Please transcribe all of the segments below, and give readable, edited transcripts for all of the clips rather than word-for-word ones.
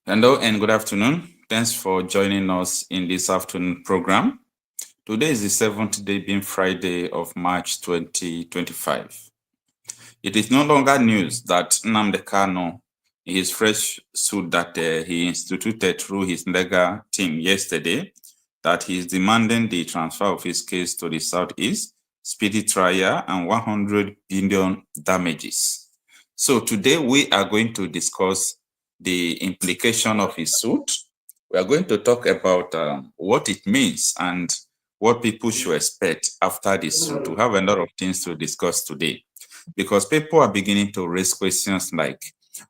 Hello and good afternoon. Thanks for joining us in this afternoon program. Today is the seventh day, being Friday of March 2025. It is no longer news that Nnamdi Kanu, in his fresh suit that he instituted through his legal team yesterday, that he is demanding the transfer of his case to the Southeast, speedy trial, and 100 billion damages. So today we are going to discuss the implication of his suit. We are going to talk about what it means and what people should expect after the suit. We have a lot of things to discuss today because people are beginning to raise questions like,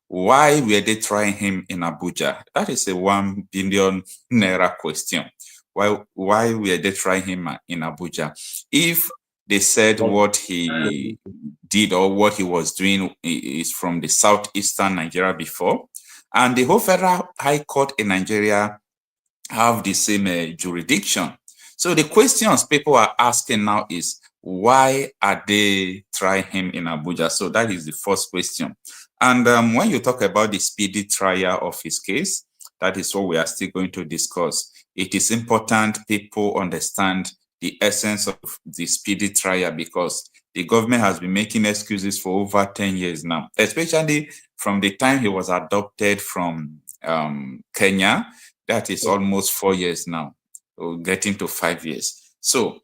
why were they trying him in Abuja? That is a 1 billion naira question. Why were they trying him in Abuja? If they said what he did or what he was doing is from the southeastern Nigeria before, and the whole Federal High Court in Nigeria have the same jurisdiction. So the questions people are asking now is, why are they trying him in Abuja? So that is the first question. And when you talk about the speedy trial of his case, that is what we are still going to discuss. It is important people understand the essence of the speedy trial because the government has been making excuses for over 10 years now, especially from the time he was adopted from Kenya. That is almost 4 years now, getting to 5 years. So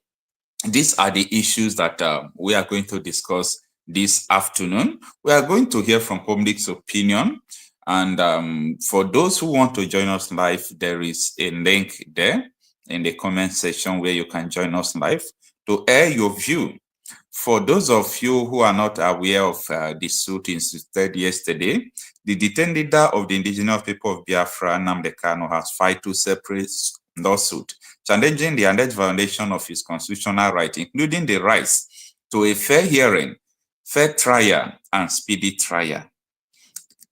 these are the issues that we are going to discuss this afternoon. We are going to hear from public's opinion. And for those who want to join us live, there is a link there in the comment section where you can join us live to air your view. For those of you who are not aware of the suit instituted yesterday, the detained leader of the indigenous people of Biafra, Nnamdi Kanu, has filed 2 separate lawsuits challenging the alleged violation of his constitutional right, including the rights to a fair hearing, fair trial, and speedy trial.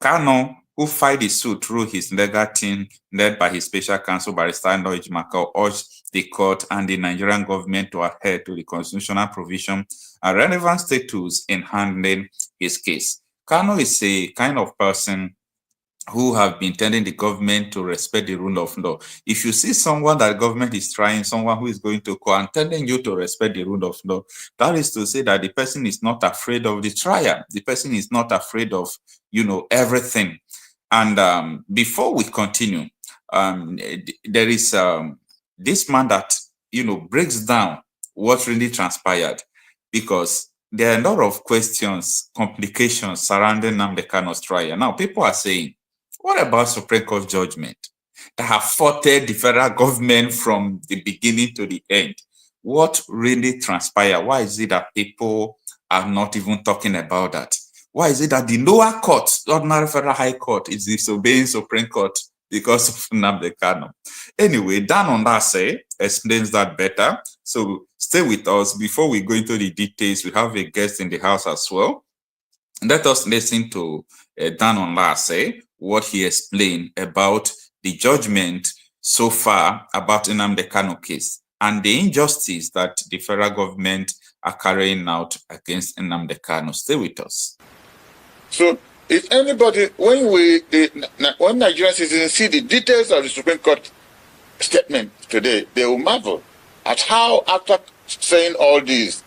Kanu, who filed the suit through his legal team led by his special counsel, Barrister Nnamdi Kanu, urged the court and the Nigerian government to adhere to the constitutional provision and relevant statutes in handling his case. Kanu is a kind of person who have been telling the government to respect the rule of law. If you see someone that government is trying, someone who is going to court and telling you to respect the rule of law, that is to say that the person is not afraid of the trial. The person is not afraid of, everything. And before we continue, there is this man that, breaks down what really transpired, because there are a lot of questions, complications surrounding Nnamdi Kanu's trial. Now, people are saying, what about Supreme Court judgment that have faulted the federal government from the beginning to the end? What really transpired? Why is it that people are not even talking about that? Why is it that the lower court, ordinary federal high court, is disobeying Supreme Court because of Nnamdi Kanu? Anyway, Dan Ondase explains that better. So stay with us. Before we go into the details, we have a guest in the house as well. Let us listen to Dan Ondase, what he explained about the judgment so far about Nnamdi Kanu case and the injustice that the federal government are carrying out against Nnamdi Kanu. Stay with us. So, if anybody, when Nigerian citizens see the details of the Supreme Court statement today, they will marvel at how, after saying all these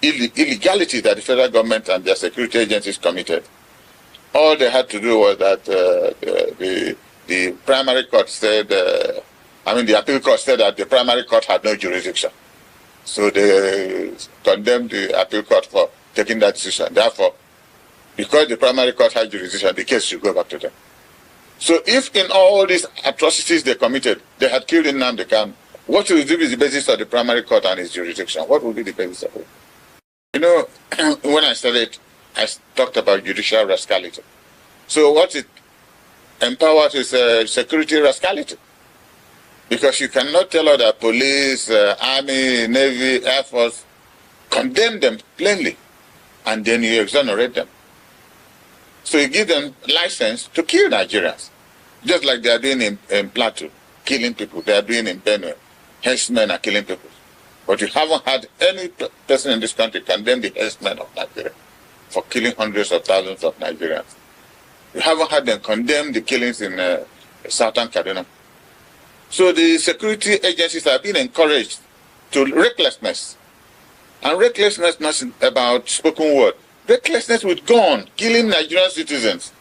illegality that the federal government and their security agencies committed, all they had to do was that the primary court said, the appeal court said that the primary court had no jurisdiction. So they condemned the appeal court for taking that decision. Therefore, because the primary court had jurisdiction, the case should go back to them. So if in all these atrocities they committed, they had killed Nnamdi Kanu, what would be the basis of the primary court and its jurisdiction? What would be the basis of it? When I started, I talked about judicial rascality. So what it empowers is security rascality. Because you cannot tell other police, army, navy, air force, condemn them plainly, and then you exonerate them. So you give them license to kill Nigerians, just like they are doing in Plateau, killing people. They are doing in Benue. Herdsmen are killing people. But you haven't had any person in this country condemn the herdsmen of Nigeria for killing hundreds of thousands of Nigerians. You haven't had them condemn the killings in southern Kaduna. So the security agencies are being encouraged to recklessness. And recklessness not about spoken word. Recklessness with gun, killing Nigerian citizens.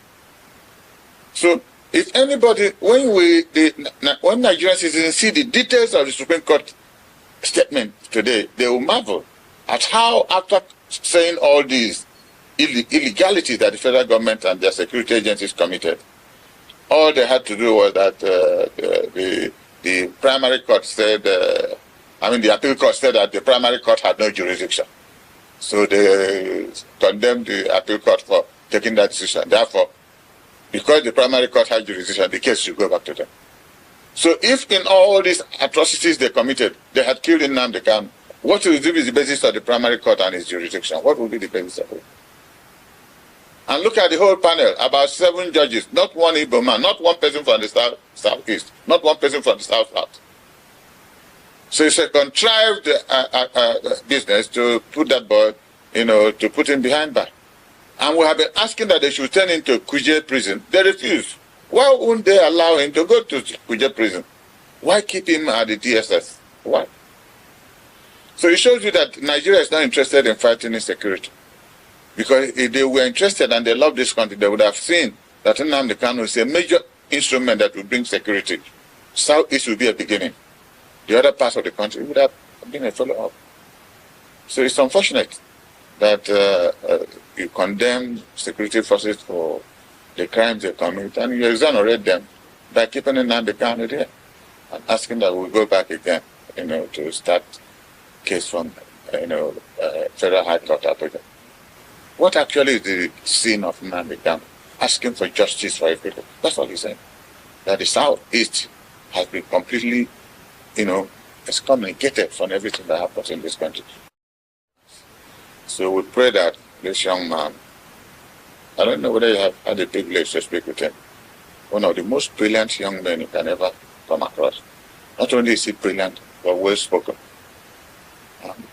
So if anybody, when Nigerian citizens see the details of the Supreme Court statement today, they will marvel at how, after saying all these illegalities that the federal government and their security agencies committed, all they had to do was that the primary court said, the appeal court said that the primary court had no jurisdiction. So they condemned the appeal court for taking that decision. Therefore, because the primary court had jurisdiction, the case should go back to them. So if in all these atrocities they committed, they had killed Nnamdi Kanu, what will be the basis of the primary court and its jurisdiction? What will be the basis of it? And look at the whole panel, about 7 judges, not one Igbo man, not one person from the southeast, not one person from the south. So it's a contrived business to put that boy, to put him behind bar. And we have been asking that they should turn him to Kuje prison. They refuse. Why wouldn't they allow him to go to Kuje prison? Why keep him at the DSS? Why? So it shows you that Nigeria is not interested in fighting insecurity. Because if they were interested and they love this country, they would have seen that Nnamdi Kanu is a major instrument that will bring security. Southeast will be a beginning. The other parts of the country would have been a follow-up. So it's unfortunate that you condemn security forces for the crimes they commit, and you exonerate them by keeping Nnamdi Kanu there and asking that we go back again, to start case from, Federal High Court Abuja. What actually is the sin of Nnamdi Kanu? Asking for justice for his people. That's all he's saying. That the Southeast has been completely, excommunicated from everything that happens in this country. So we pray that this young man, I don't know whether you have had a privilege to speak with him, one of the most brilliant young men you can ever come across. Not only is he brilliant, but well spoken.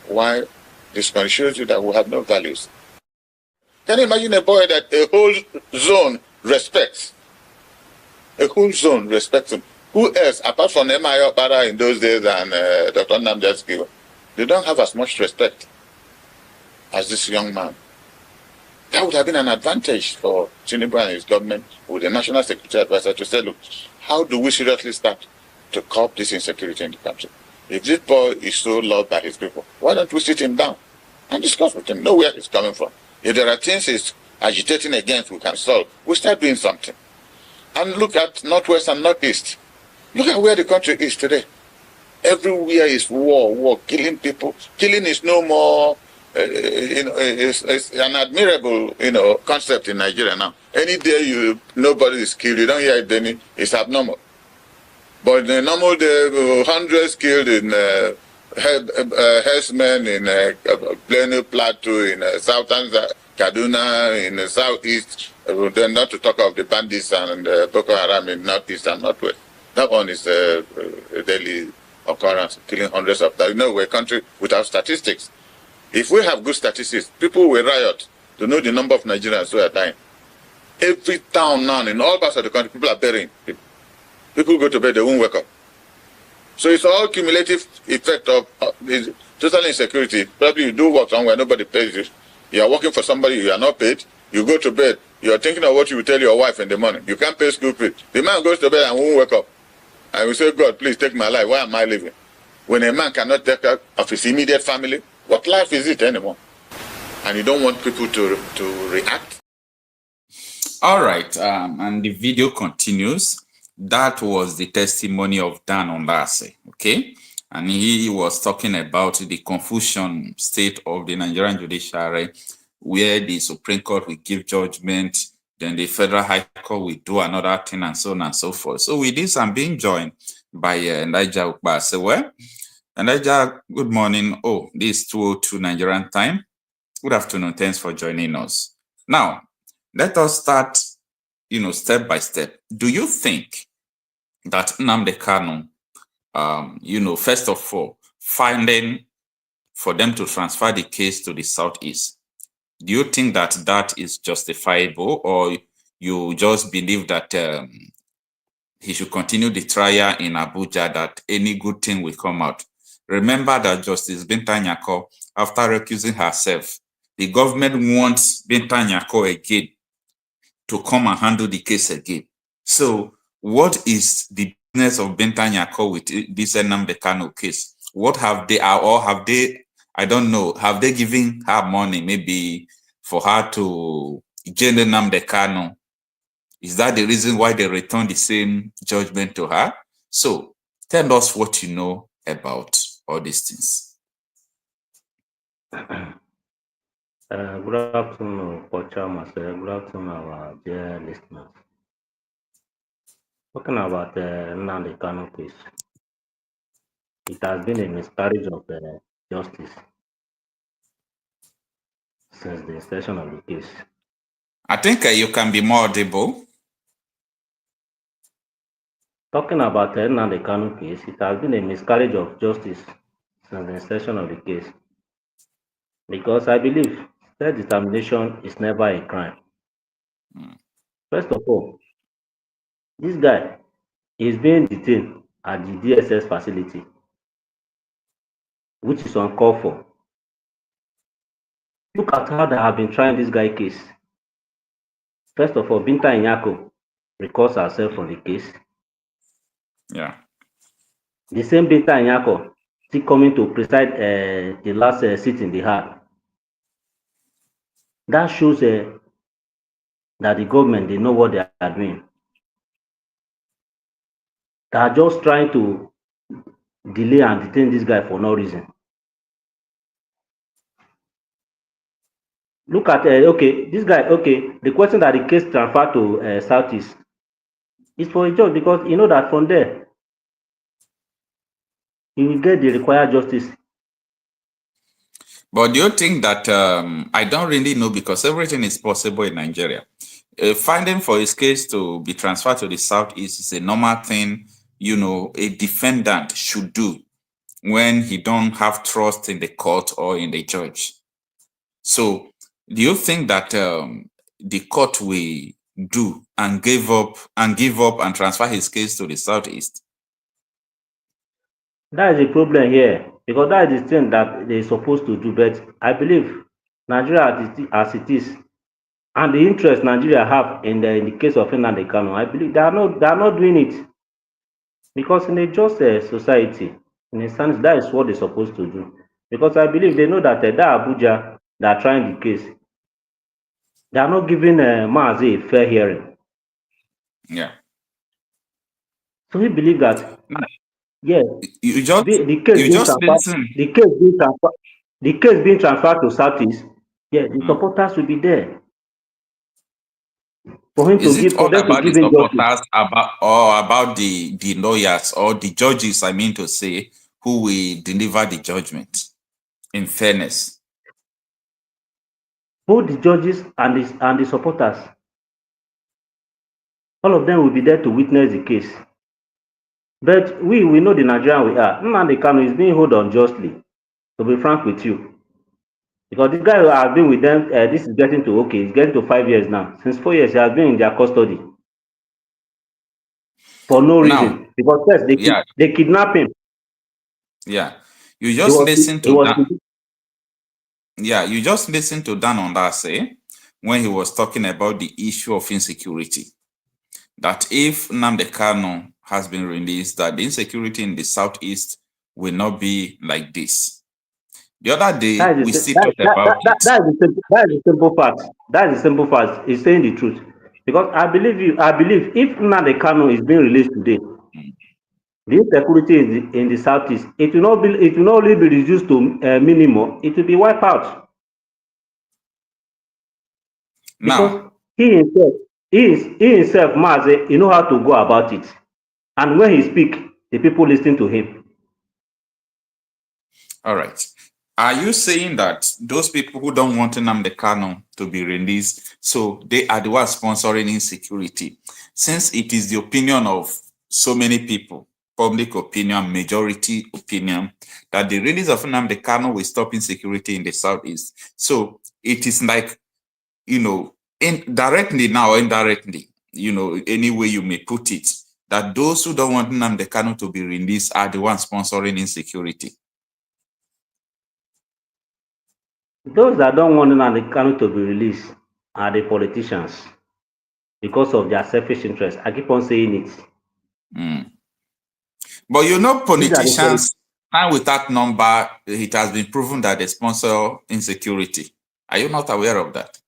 Why this country shows you that we have no values. Can you imagine a boy that a whole zone respects? A whole zone respects him. Who else, apart from M.I. Okpara in those days and Dr. Nnamdi Kanu, they don't have as much respect as this young man. That would have been an advantage for Tinubu and his government with the National Security Advisor to say, look, how do we seriously start to curb this insecurity in the country? If this boy is so loved by his people, why don't we sit him down and discuss with him, know where he's coming from? If there are things he's agitating against we can solve, we start doing something. And look at Northwest and Northeast. Look at where the country is today. Everywhere is war, killing people. Killing is no more, it's an admirable, concept in Nigeria now. Any day nobody is killed, you don't hear it, then it's abnormal. But in the normal day, hundreds killed in herdsmen in Plano Plateau, in southern Kaduna, in the southeast, then not to talk of the bandits and Boko Haram in northeast and northwest. That one is a daily occurrence, killing hundreds of them. We're a country without statistics. If we have good statistics, people will riot to know the number of Nigerians who are dying. Every town now, in all parts of the country, people are burying people. People go to bed, they won't wake up. So it's all cumulative effect of total insecurity. Probably you do work somewhere, nobody pays you. You are working for somebody, you are not paid. You go to bed, you are thinking of what you will tell your wife in the morning. You can't pay school fees. The man goes to bed and won't wake up. And we say, God, please take my life. Why am I living? When a man cannot take care of his immediate family, what life is it anymore? And you don't want people to react. All right. And the video continues. That was the testimony of Dan Ondase, okay? And he was talking about the confusion state of the Nigerian judiciary, where the Supreme Court will give judgment, then the Federal High Court will do another thing, and so on and so forth. So with this, I'm being joined by Nnamdi Ekpa. So, well, Nnamdi, good morning. Oh, this is 2:02 Nigerian time. Good afternoon. Thanks for joining us. Now, let us start, step by step. Do you think that Nnamdi Kanu, first of all, finding for them to transfer the case to the Southeast, do you think that is justifiable, or you just believe that he should continue the trial in Abuja, that any good thing will come out. Remember that Justice Binta Nyako, after recusing herself, the government wants Binta Nyako again to come and handle the case again. So what is the business of Binta Nyako with this Nnamdi Kanu case? What have they, or have they, I don't know, have they given her money maybe for her to jail Nnamdi Kanu? Is that the reason why they return the same judgment to her? So tell us what you know about all these things. Good afternoon, Pocha Marcel. Good afternoon, our dear listeners. Talking about Nnamdi Kanu case, it has been a miscarriage of justice since the inception of the case. I think you can be more audible. Talking about Nnamdi Kanu case, it has been a miscarriage of justice since the inception of the case. Because I believe self-determination is never a crime. First of all, this guy is being detained at the DSS facility, which is uncalled for. Look at how they have been trying this guy case. First of all, Binta Nyako recalls herself from the case. Yeah. The same Binta Nyako still coming to preside the last sitting they had. That shows that the government, they know what they are doing. They are just trying to delay and detain this guy for no reason. Look at, okay, this guy, okay, the question that the case transferred to Southeast is for a judge, because you know that from there, he will get the required justice. But do you think that, I don't really know, because everything is possible in Nigeria. Finding for his case to be transferred to the Southeast is a normal thing, you know, a defendant should do when he don't have trust in the court or in the judge. So do you think that the court will do and give up and transfer his case to the Southeast? That is the problem here, because that is the thing that they're supposed to do. But I believe Nigeria as it is, and the interest Nigeria have in the case of Nnamdi Kanu, I believe they are not doing it, because in a just society, in a sense, that is what they're supposed to do. Because I believe they know that that Abuja that are trying the case, they are not giving Maazi a fair hearing. Yeah. So we believe that, yeah, You just the case being transferred to Southeast, yeah, the supporters will be there for him is to give, it all for them to about the give him justice. supporters, about the lawyers or the judges, I mean to say, who will deliver the judgment in fairness? Both the judges and the supporters, all of them will be there to witness the case. But we know the Nigerian we are. Nnamdi Kanu is being held unjustly, to be frank with you. Because this guy who has been with them, this is getting to, okay, it's getting to 5 years now. Since 4 years, he has been in their custody for no reason. Now, Because first, they kidnap him. Yeah. You just listen to that. Yeah, you just listen to Dan Ondase when he was talking about the issue of insecurity. That if Nnamdi Kanu has been released, that the insecurity in the Southeast will not be like this. The other day, we still talked about it. That is the simple fact. That is the simple fact. He's saying the truth. Because I believe if Nnamdi Kanu is being released today, the insecurity in the Southeast, it will not only be reduced to minimum, it will be wiped out. Because now, he himself, Mazi, he know how to go about it. And when he speak, the people listen to him. All right. Are you saying that those people who don't want Nnamdi Kanu to be released, so they are the ones sponsoring insecurity? Since it is the opinion of so many people, public opinion, majority opinion, that the release of Nnamdi Kanu will stop insecurity in the Southeast. So it is like, you know, directly now or indirectly, you know, any way you may put it, that those who don't want Nnamdi Kanu to be released are the ones sponsoring insecurity? Those that don't want Nnamdi Kanu to be released are the politicians because of their selfish interest. I keep on saying it. But you know, These are the politicians, and with that number, it has been proven that they sponsor insecurity. Are you not aware of that?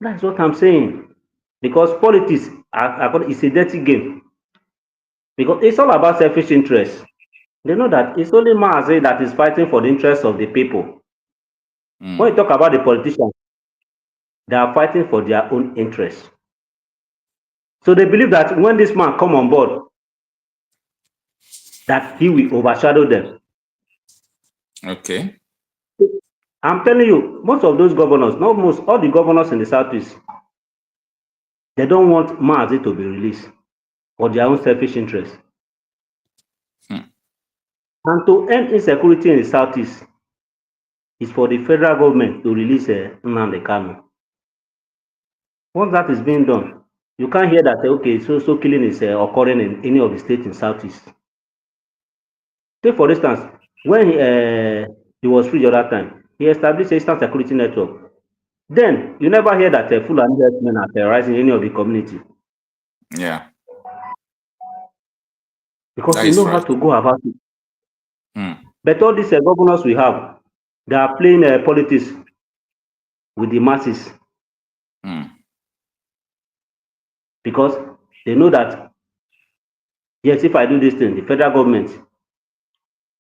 That's what I'm saying. Because politics is a dirty game. Because it's all about selfish interest. They know that it's only Maazé that is fighting for the interests of the people. When you talk about the politicians, they are fighting for their own interests. So they believe that when this man come on board, that he will overshadow them. Okay. I'm telling you, most of those governors, not most, all the governors in the southeast, they don't want Maazé to be released for their own selfish interests. And to end insecurity in the southeast is for the federal government to release Nnamdi Kanu. Once that is being done, you can't hear that okay, so killing is occurring in any of the states in southeast. Take for instance, when he was free the other time, he established a Eastern Security Network. Then you never hear that Fulani herdsmen are terrorizing any of the community. Yeah. Because That we is know how right. to go about it. But all these governors we have, they are playing politics with the masses. Because they know that, yes, if I do this thing, the federal government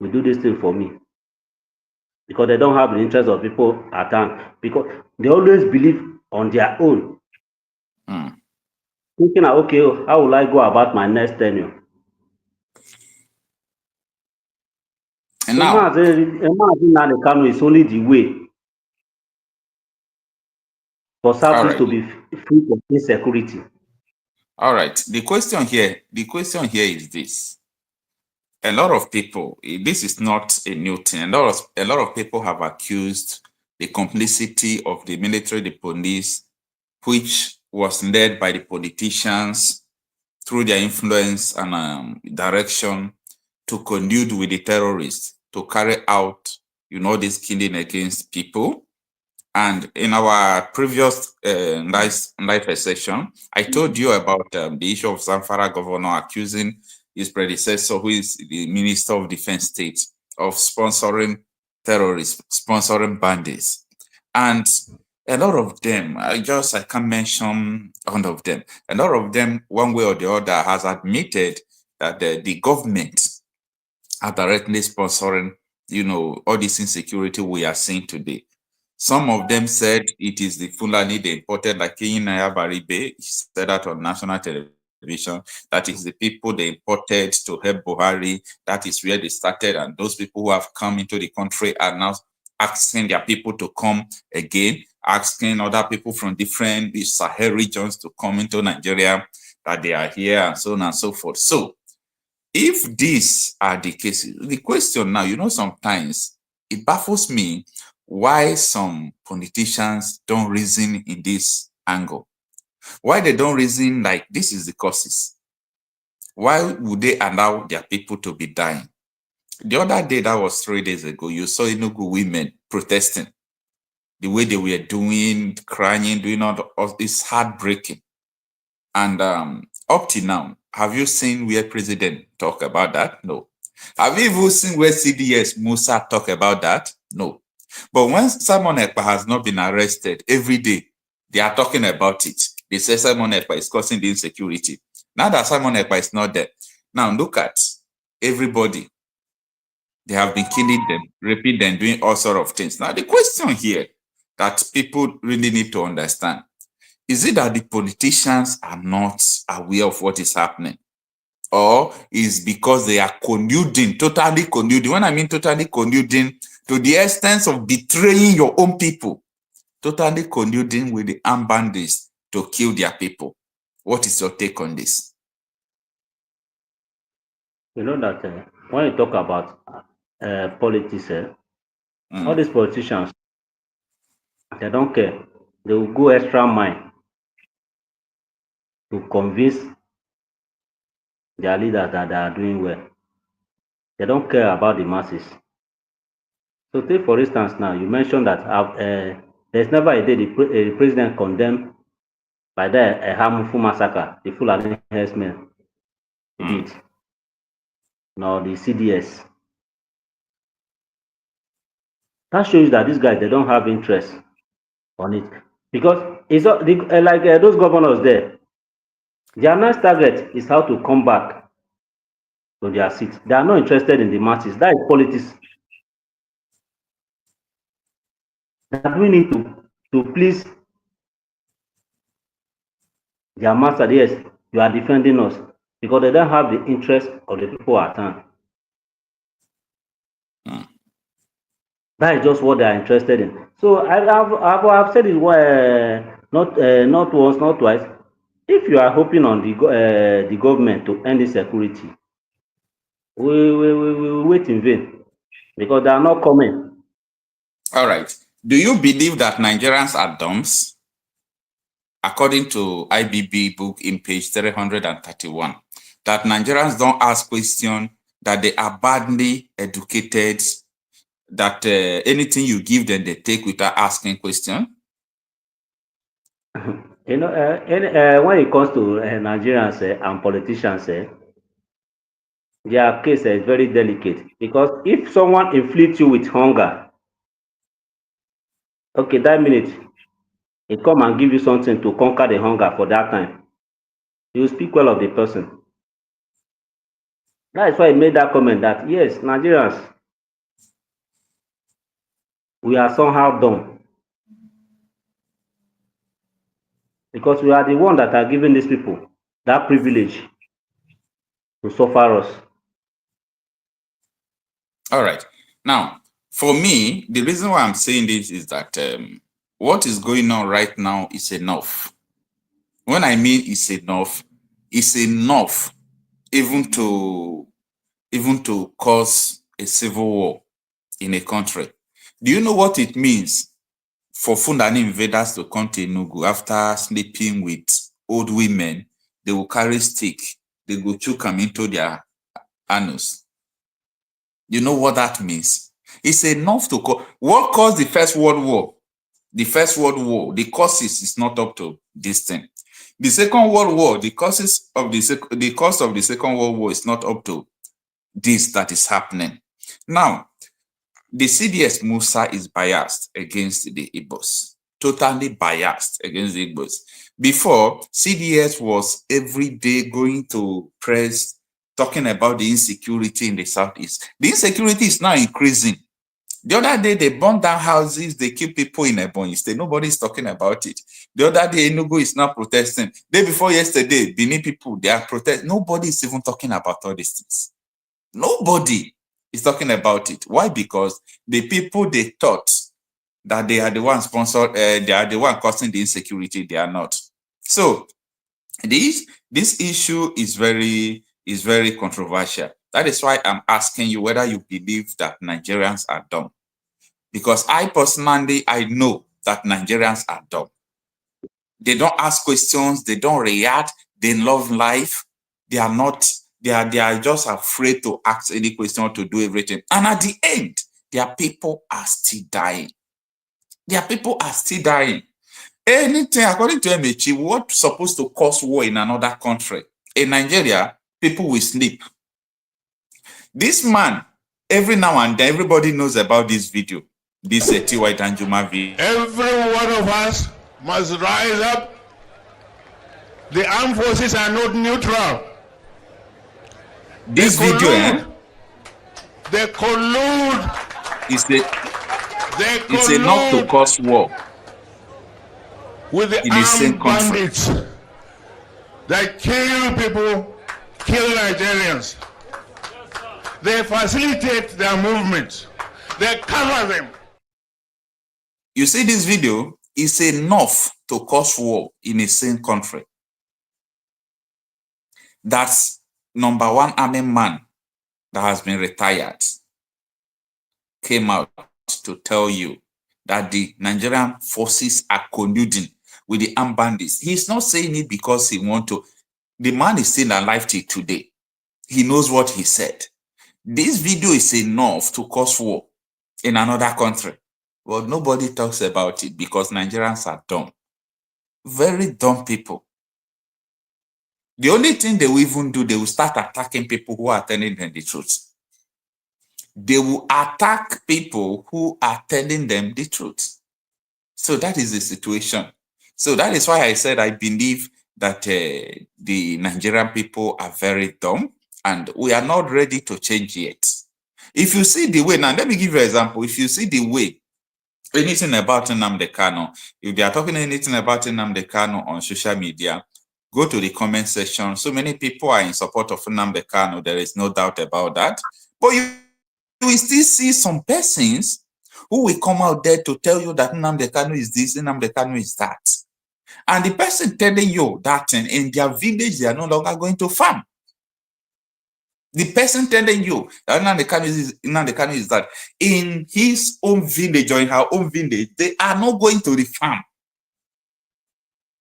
will do this thing for me. Because they don't have the interest of people at hand. Because they always believe on their own. Thinking, okay, how will I go about my next tenure? And So now, Nnamdi Kanu is only the way for Southeast to be free from insecurity. All right. The question here is this. A lot of people, this is not a new thing. A lot of people have accused the complicity of the military, the police, which was led by the politicians through their influence and direction to collude with the terrorists to carry out, this killing against people. And in our previous live session, I told you about the issue of Zamfara governor accusing his predecessor, who is the Minister of Defense State, of sponsoring terrorists, sponsoring bandits. And a lot of them, I can't mention all of them. A lot of them, one way or the other, has admitted that the government are directly sponsoring, all this insecurity we are seeing today. Some of them said it is the Fulani they imported, like Naya Baribe, he said that on national television, that is the people they imported to help Buhari, that is where they started, and those people who have come into the country are now asking their people to come again, asking other people from different Sahel regions to come into Nigeria, that they are here, and so on and so forth. So, if these are the cases, the question now, sometimes it baffles me why some politicians don't reason in this angle. Why they don't reason like this is the causes. Why would they allow their people to be dying? The other day, that was 3 days ago, you saw Enugu women protesting. The way they were doing, crying, doing all this heartbreaking. And up to now, have you seen where President talk about that? No. Have you even seen where CDS Musa talk about that? No. But when Simon Ekpa has not been arrested, every day they are talking about it. They say Simon Ekpa is causing the insecurity. Now that Simon Ekpa is not there, now look at everybody. They have been killing them, raping them, doing all sorts of things. Now the question here that people really need to understand, is it that the politicians are not aware of what is happening? Or is because they are colluding, totally colluding? When I mean totally colluding, to the extent of betraying your own people, totally colluding with the armed bandits to kill their people. What is your take on this? You know that when you talk about politics, all these politicians, they don't care. They will go extra mile to convince their leaders that they are doing well. They don't care about the masses. So take for instance now, you mentioned that there's never a day the president condemned by the harmful massacre the Fulani herdsmen did, nor the CDS. That shows that these guys, they don't have interest on it. Because it's not, like those governors there, their next target is how to come back to their seats. They are not interested in the masses. That is politics. They are doing it to please their master. Yes, you are defending us because they don't have the interest of the people at hand. That is just what they are interested in. So I've said it not once, not twice. If you are hoping on the government to end insecurity, we wait in vain because they are not coming. All right. Do you believe that Nigerians are dumps? According to IBB book in page 331, that Nigerians don't ask questions, that they are badly educated, that anything you give them, they take without asking questions? You know, when it comes to Nigerians and politicians, their case is very delicate because if someone inflicts you with hunger, okay, that minute he come and give you something to conquer the hunger for that time, you speak well of the person. That is why he made that comment that yes, Nigerians, we are somehow dumb because we are the one that are giving these people that privilege to suffer us. All right. Now, for me, the reason why I'm saying this is that what is going on right now is enough. When I mean it's enough even to cause a civil war in a country. Do you know what it means for Fulani invaders to come to Enugu after sleeping with old women? They will carry stick, they go choke them into their anus. You know what that means? It's enough to cause. What caused the First World War? The First World War, the causes is not up to this thing. The Second World War, the cause of the Second World War is not up to this that is happening. Now, the CDS Musa is biased against the Igbos, totally biased against the Igbos. Before, CDS was every day going to press, talking about the insecurity in the Southeast. The insecurity is now increasing. The other day, they burned down houses, they kill people in Ebonyi State. Nobody's talking about it. The other day, Enugu is now protesting. Day before yesterday, Benin people, they are protesting. Nobody is even talking about all these things. Nobody is talking about it. Why? Because the people they thought that they are the ones sponsored, they are the one causing the insecurity, they are not. So this issue is very controversial. That is why I'm asking you whether you believe that Nigerians are dumb. Because I personally, I know that Nigerians are dumb. They don't ask questions, they don't react, they love life. They are not, they are just afraid to ask any question, to do everything. And at the end, their people are still dying. Their people are still dying. Anything, according to MHE, what's supposed to cause war in another country? In Nigeria, people will sleep. This man, every now and then, everybody knows about this video, this T.Y. Danjuma video. Every one of us must rise up. The armed forces are not neutral. This video, they collude. It's enough to cause war with the armed bandits that kill people, kill Nigerians. They facilitate their movements. They cover them. You see, this video is enough to cause war in a sane country. That's number one army man that has been retired came out to tell you that the Nigerian forces are colluding with the armed bandits. He's not saying it because he wants to. The man is still alive till today. He knows what he said. This video is enough to cause war in another country. But nobody talks about it because Nigerians are dumb. Very dumb people. The only thing they will even do, they will start attacking people who are telling them the truth. They will attack people who are telling them the truth. So that is the situation. So that is why I said I believe that the Nigerian people are very dumb and we are not ready to change yet. If you see the way, now let me give you an example. If you see the way anything about Nnamdi Kanu, if they are talking anything about Nnamdi Kanu on social media, go to the comment section. So many people are in support of Nnamdi Kanu. There is no doubt about that. But you will still see some persons who will come out there to tell you that Nnamdi Kanu is this, Nnamdi Kanu is that. And the person telling you that in their village, they are no longer going to farm. The person telling you that Nnamdi Kanu is that in his own village or in her own village, they are not going to the farm.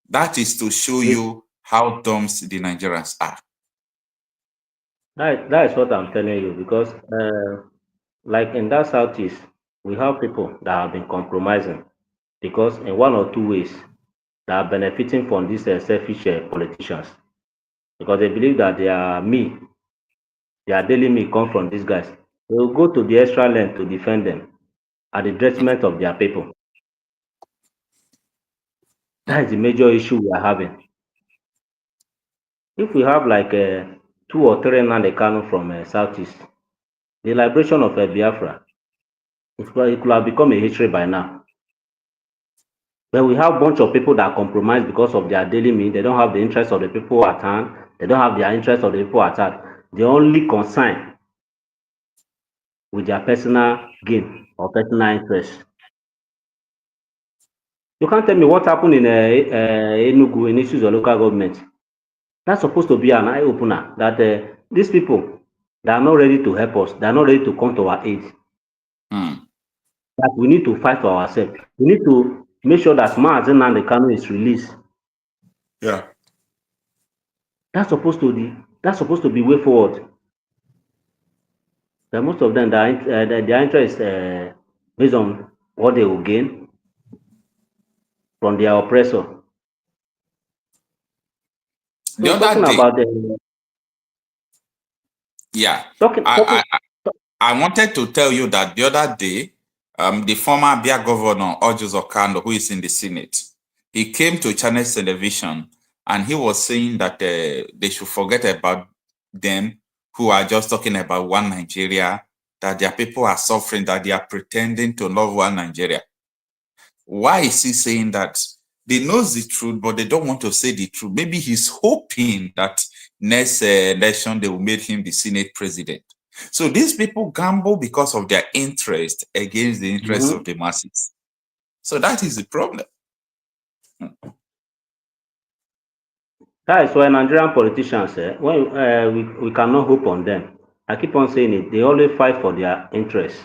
That is to show you how dumb the Nigerians are. That is what I'm telling you, because like in that southeast, we have people that have been compromising because in one or two ways they are benefiting from these selfish politicians, because they believe that their daily meal come from these guys. They will go to the extra length to defend them at the detriment of their people. That is the major issue we are having. If we have like 2 or 3 Nnamdi Kanu from southeast, the liberation of Biafra, it could have become a history by now. But we have a bunch of people that compromise because of their daily meal. They don't have the interest of the people at hand. They don't have the interest of the people at heart. They only concern with their personal gain or personal interest. You can't tell me what happened in Enugu in issues of local government. That's supposed to be an eye opener that these people, they are not ready to help us. They are not ready to come to our aid. That we need to fight for ourselves. We need to make sure that Mazi Nnamdi Kanu is released. Yeah. That's supposed to be way forward. But most of them, their interest based on what they will gain from their oppressor. The So other talking day, about yeah, talking I wanted to tell you that the other day, the former Abia governor, Ojus Okando, who is in the Senate, he came to Channel Television and he was saying that they should forget about them who are just talking about one Nigeria, that their people are suffering, that they are pretending to love one Nigeria. Why is he saying that? They know the truth, but they don't want to say the truth. Maybe he's hoping that next election they will make him the Senate president. So these people gamble because of their interest against the interest of the masses. So that is the problem. That is why Nigerian politicians, when we cannot hope on them. I keep on saying it. They always fight for their interests.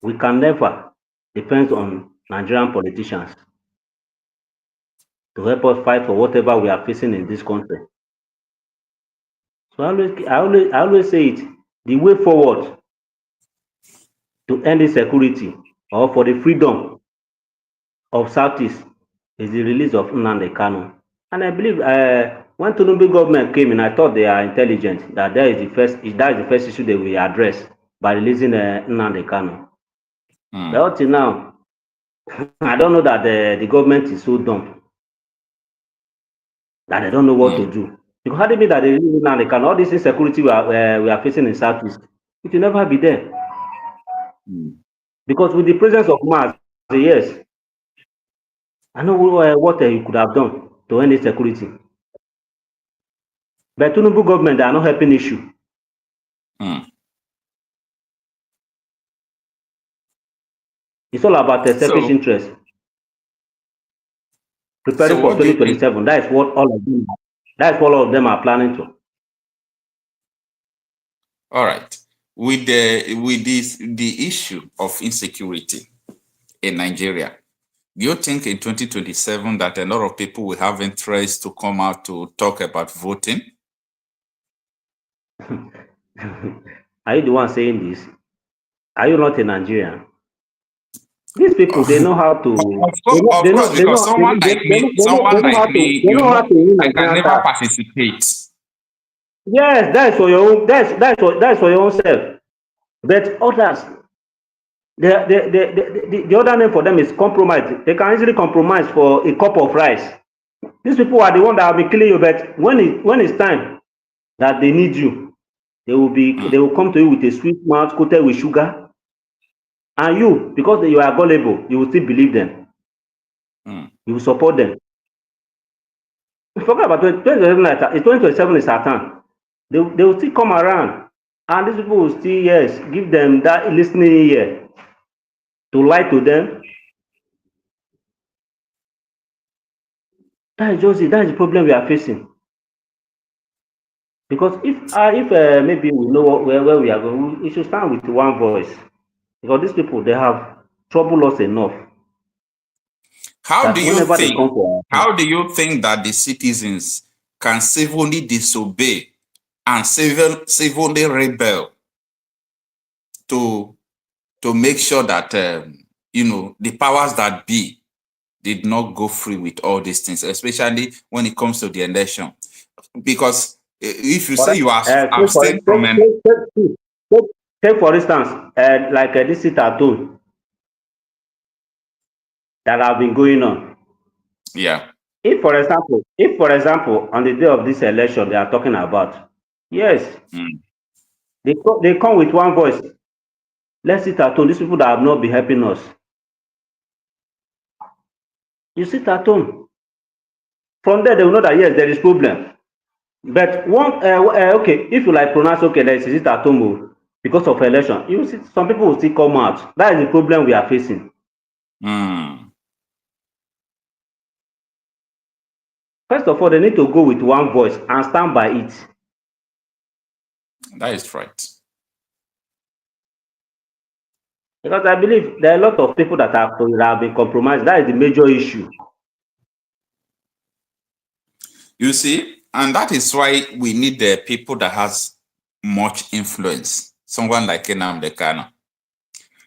We can never depend on Nigerian politicians to help us fight for whatever we are facing in this country. So I always say it. The way forward to end insecurity or for the freedom of Southeast is the release of Nnamdi Kanu. And I believe when Tinubu government came in, I thought they are intelligent, that that is the first issue they will address by releasing Nnamdi Kanu. But up till now, I don't know that the government is so dumb that they don't know what to do. Because how do you mean that they release Nnamdi Kanu? All this insecurity we are facing in Southeast, it will never be there. Because with the presence of Mars, yes, I know what he could have done to end insecurity. But Tinubu government, they are not helping issue. It's all about the selfish interest. Preparing for 2027. That is what all of them are planning to. All right. With the issue of insecurity in Nigeria, do you think in 2027 that a lot of people will have interest to come out to talk about voting? Are you the one saying this? Are you not a Nigerian? These people, they know how to. Of course, because someone They know like how to. me, They know how to win I can Nigerian never tax. participate. Yes, that's for your own. That's for your own self. But others, the other name for them is compromise. They can easily compromise for a cup of rice. These people are the one that have been killing you. But when it's time that they need you, Mm, they will come to you with a sweet mouth coated with sugar, and you, because you are gullible, you will still believe them. mm. You will support them. Forget about 2027 is our time. They will still come around, and these people will still, yes, give them that listening ear to lie to them. That is just it. That is the problem we are facing. Because if maybe we know where we are going, we should stand with one voice. Because these people, they have troubled us enough How do that you whenever they think? come for our How do you think that the citizens can civilly disobey and civilly rebel to make sure that the powers that be did not go free with all these things, especially when it comes to the election? Because if you say you are abstain from an take, take for instance, like this sit at home that have been going on. yeah. If for example, on the day of this election they are talking about, yes, Mm, they come with one voice. Let's sit at home. These people that have not been helping us, you sit at home. From there, they will know that yes, there is problem. But okay, if you like pronounce okay, let's sit at home because of election, you see some people will still come out. That is the problem we are facing. mm. First of all, they need to go with one voice and stand by it. That is right. Because I believe there are a lot of people that have been compromised. That is the major issue. You see, and that is why we need the people that has much influence. Someone like Nnamdi Kanu.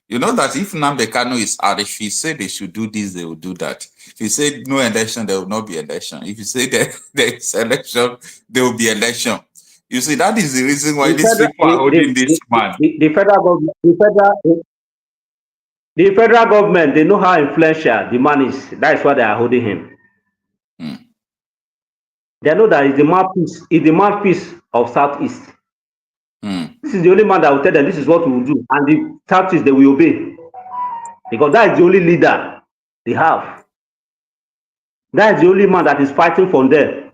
You know that if Nnamdi Kanu is out, if he say they should do this, they will do that. If you say no election, there will not be election. If you say there is election, there will be election. You see, that is the reason why The these federal, people are holding this man. the federal government, the federal government, they know how influential the man is. That is why they are holding him. Mm, They know that is the mouthpiece of Southeast. mm. This is the only man that will tell them this is what we will do, and the Southeast they will obey because that is the only leader they have. That is the only man that is fighting for them.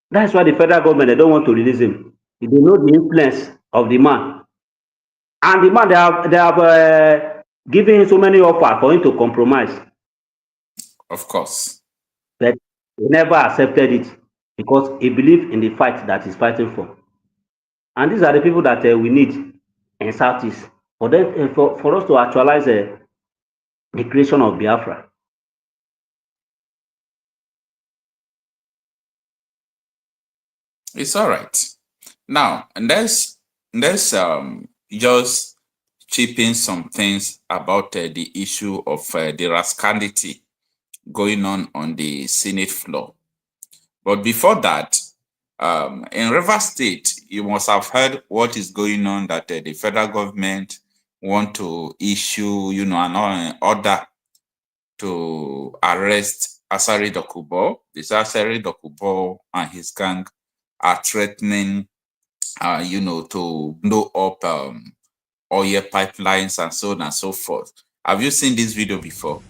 That is why the federal government they don't want to release him. They know the influence of the man, and the man they have given him so many offers for him to compromise, Of course. but he never accepted it because he believed in the fight that he's fighting for. And these are the people that we need in Southeast for them for us to actualize the creation of Biafra. It's all right. Now, and let's just chip in some things about the issue of the rascality going on the Senate floor. But before that, in River State, you must have heard what is going on, that the federal government want to issue, an order to arrest Asari Dokubo. This Asari Dokubo and his gang are threatening, to blow up oil pipelines and so on and so forth. Have you seen this video before?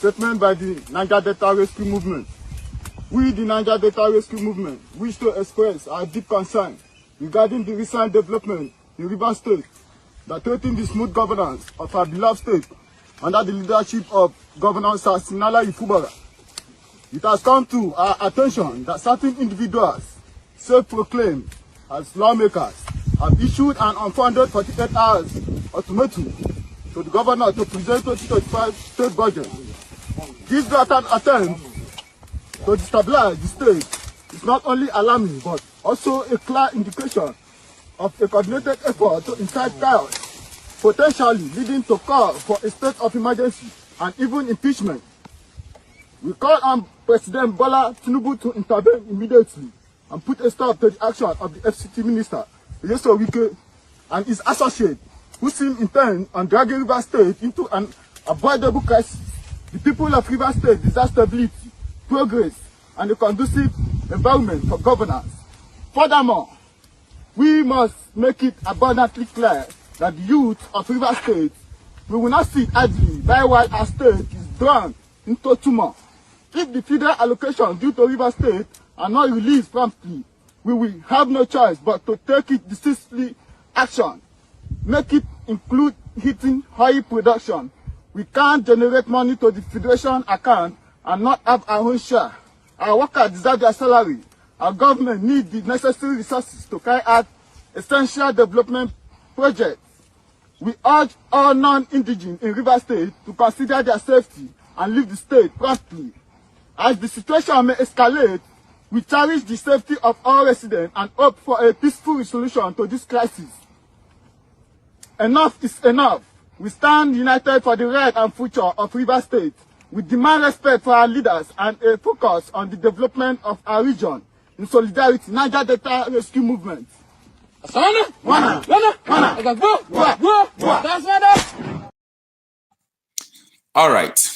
Statement by the Niger Delta Rescue Movement. We, the Niger Delta Rescue Movement, wish to express our deep concern regarding the recent development in Rivers State that threaten the smooth governance of our beloved state under the leadership of Governor Sir Sinala Ifubara. It has come to our attention that certain individuals, self-proclaimed as lawmakers, have issued an unfounded 48 hours ultimatum to the governor to present 2025 state budget. This blatant attempt to destabilize the state is not only alarming but also a clear indication of a coordinated effort to incite chaos, potentially leading to call for a state of emergency and even impeachment. We call on President Bola Tinubu to intervene immediately and put a stop to the action of the FCT Minister, Wike, and his associates, who seem intent on dragging Rivers State into an avoidable crisis. The people of Rivers State desire stability, progress, and a conducive environment for governance. Furthermore, we must make it abundantly clear that the youth of Rivers State will not sit idly by while our state is drawn into tumult. If the federal allocation due to Rivers State are not released promptly, we will have no choice but to take it decisively action. Make it include hitting high production. We can't generate money to the federation account and not have our own share. Our workers deserve their salary. Our government needs the necessary resources to carry out essential development projects. We urge all non-indigenous in Rivers State to consider their safety and leave the state promptly. As the situation may escalate, we cherish the safety of all residents and hope for a peaceful resolution to this crisis. Enough is enough. We stand united for the right and future of Rivers State. We demand respect for our leaders and a focus on the development of our region. In solidarity, Niger Delta Rescue Movement. All right.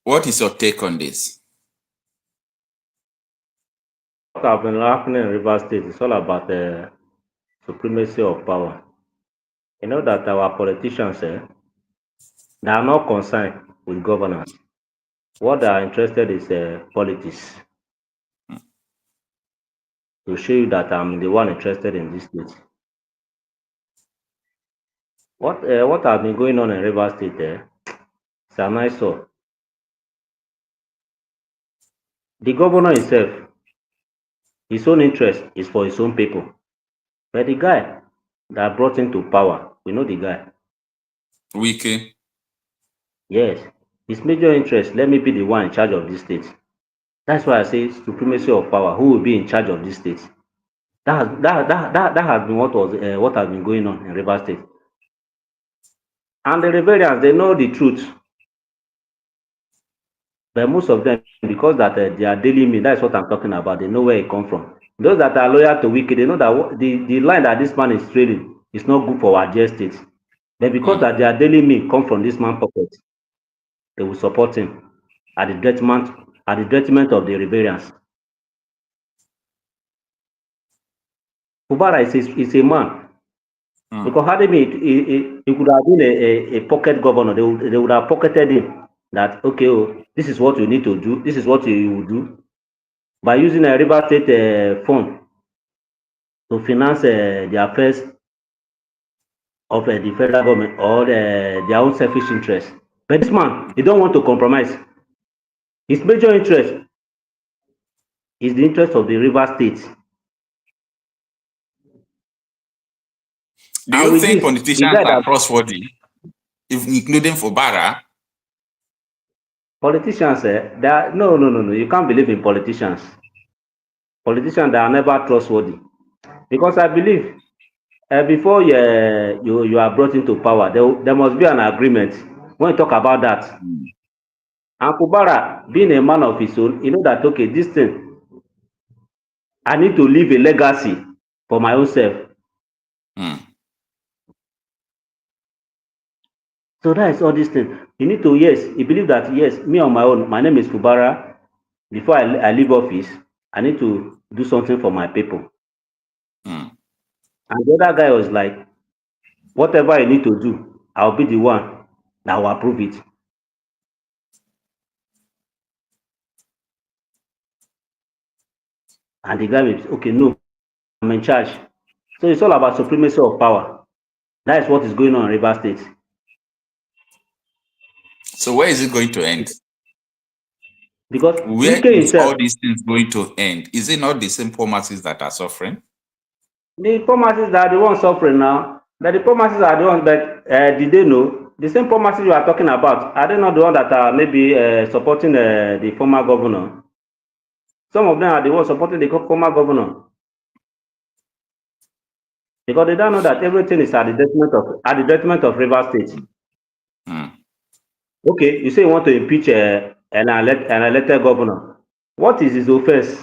What is your take on this? What has been happening in Rivers State is all about the supremacy of power. You know that our politicians, they are not concerned with governance. What they are interested is politics. To show you that I'm the one interested in this state. What has been going on in Rivers State? It's a nice one. The governor himself, his own interest is for his own people. But the guy that brought him to power, we know the guy. Wike. Yes, his major interest, let me be the one in charge of this state. That's why I say supremacy of power. Who will be in charge of this state? That has been what has been going on in Rivers State. And the rebellions, they know the truth. But most of them, because that they are daily meal, that's what I'm talking about. They know where it comes from. Those that are loyal to Wike, they know that the line that this man is trading is not good for our dear state. But because that their daily meal come from this man's pocket, they will support him at the detriment of the rebellions. Kubara is a man. Because had he could have been a pocket governor, they would have pocketed him. That okay, this is what you need to do. This is what you will do by using a River State fund to finance the affairs of the federal government or their own selfish interest. But this man, he don't want to compromise. His major interest is the interest of the River State. Do you think politicians are trustworthy, including Fubara? Politicians, no. You can't believe in politicians. Politicians, they are never trustworthy. Because I believe before you are brought into power, there must be an agreement. When you talk about that, and Kubara, being a man of his own, you know that okay, this thing, I need to leave a legacy for my own self. So that is all these things. You need to, yes, you believe that, yes, me on my own, my name is Kubara. Before I leave office, I need to do something for my people. And the other guy was like, whatever you need to do, I'll be the one that will approve it. And the guy will say, okay, no, I'm in charge. So it's all about supremacy of power. That is what is going on in Rivers State. So where is it going to end? Because where Wike is himself, all these things going to end? Is it not the same poor masses that are suffering? the poor masses are the ones suffering now. But the poor masses are the ones that did they know? The same poor masses you are talking about, are they not the ones that are maybe supporting the former governor? Some of them are the ones supporting the former governor. Because they don't know that everything is at the detriment of Rivers State. Okay, you say you want to impeach an elected governor. What is his offense?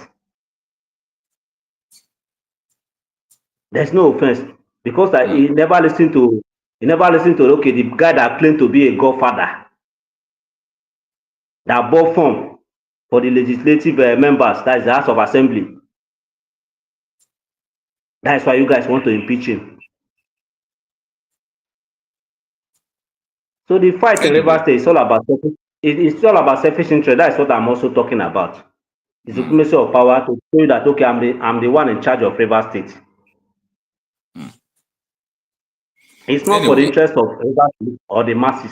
There's no offense because he never listened to okay, the guy that claimed to be a godfather that bought form for the legislative members, that is the House of Assembly. That is why you guys want to impeach him. So the fight in Rivers State is all about it's all about selfish interest. That is what I'm also talking about. The supremacy of power to show you that okay, I'm the one in charge of Rivers State. It's not for the interest of Rivers State or the masses.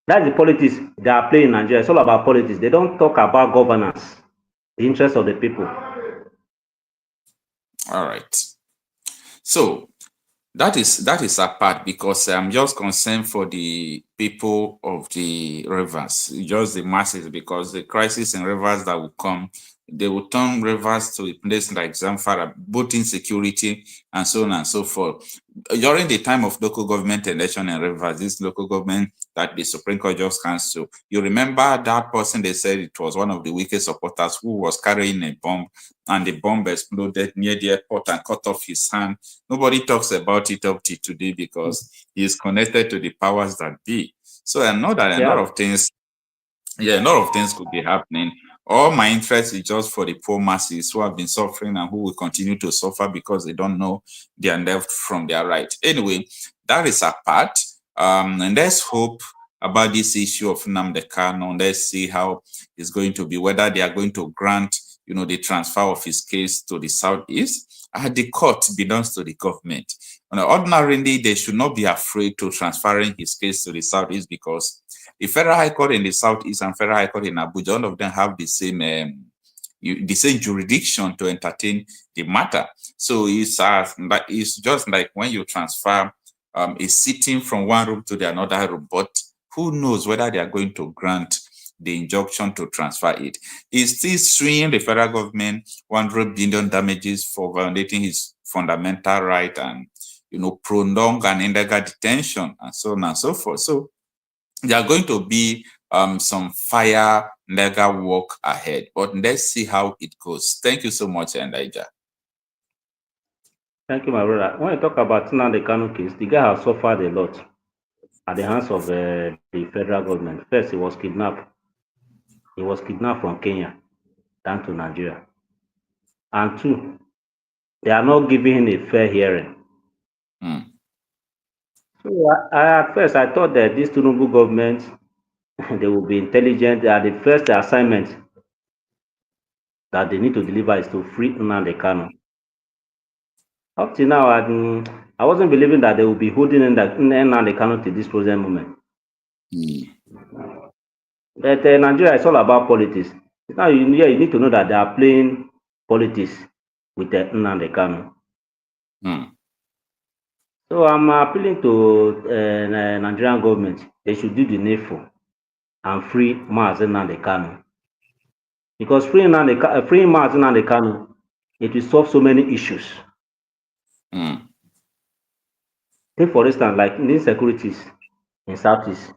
That's the politics they are playing in Nigeria. It's all about politics. They don't talk about governance, the interest of the people. All right. So that is a part, because I'm just concerned for the people of the rivers, just the masses, because the crisis in rivers that will come, they will turn rivers to a place like Zamfara, both insecurity and so on and so forth. During the time of local government election in rivers, this local government that the Supreme Court just cancelled, you remember that person, they said it was one of the weakest supporters who was carrying a bomb, and the bomb exploded near the airport and cut off his hand. Nobody talks about it up to today because he is connected to the powers that be. So I know that a lot of things could be happening. All my interest is just for the poor masses who have been suffering and who will continue to suffer because they don't know their left from their right. Anyway, that is a part. And let's hope about this issue of Nnamdi Kanu. Let's see how it's going to be, whether they are going to grant, the transfer of his case to the Southeast. The court belongs to the government. Ordinarily, they should not be afraid to transferring his case to the Southeast, because the Federal High Court in the Southeast and Federal High Court in Abuja, all of them have the same jurisdiction to entertain the matter. So it's just like when you transfer a sitting from one room to the another room, but who knows whether they are going to grant the injunction to transfer it. He's still suing the federal government 100 billion damages for violating his fundamental right and prolonged and illegal detention and so on and so forth. So there are going to be some fire legal work ahead, but let's see how it goes. Thank you so much, Elijah. Thank you, my brother. When you talk about Nnamdi Kanu case, the guy has suffered a lot at the hands of the federal government. First, he was kidnapped. He was kidnapped from Kenya down to Nigeria. And two, they are not giving him a fair hearing. So at first, I thought that this Tinubu government, they will be intelligent. The first assignment that they need to deliver is to free Nnamdi Kanu. Up till now, I wasn't believing that they will be holding Nnamdi Kanu to this present moment. But Nigeria is all about politics. Now, you need to know that they are playing politics with Nnamdi Kanu. So I'm appealing to Nigerian government. They should do the needful and free Mazi Nnamdi Kanu. Because freeing Mazi Nnamdi Kanu, it will solve so many issues. Take for instance, like in insecurities in Southeast,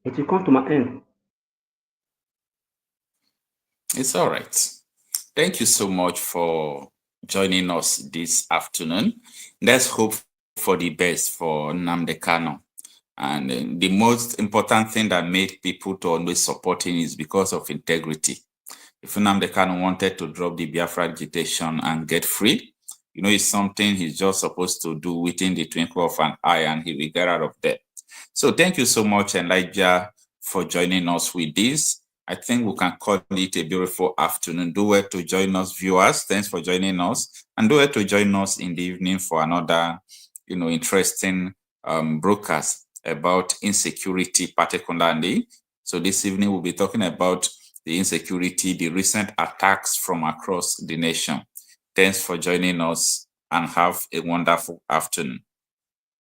it will come to my end. It's all right. Thank you so much for joining us this afternoon. Let's hope for the best for Nnamdi Kanu. And the most important thing that made people to always support him is because of integrity. If Nnamdi Kanu wanted to drop the Biafra agitation and get free, it's something he's just supposed to do within the twinkle of an eye, and he will get out of there. So thank you so much, Elijah, for joining us with this. I think we can call it a beautiful afternoon. Do well to join us, viewers. Thanks for joining us. And do well to join us in the evening for another, interesting broadcast about insecurity, particularly. So this evening, we'll be talking about the insecurity, the recent attacks from across the nation. Thanks for joining us and have a wonderful afternoon.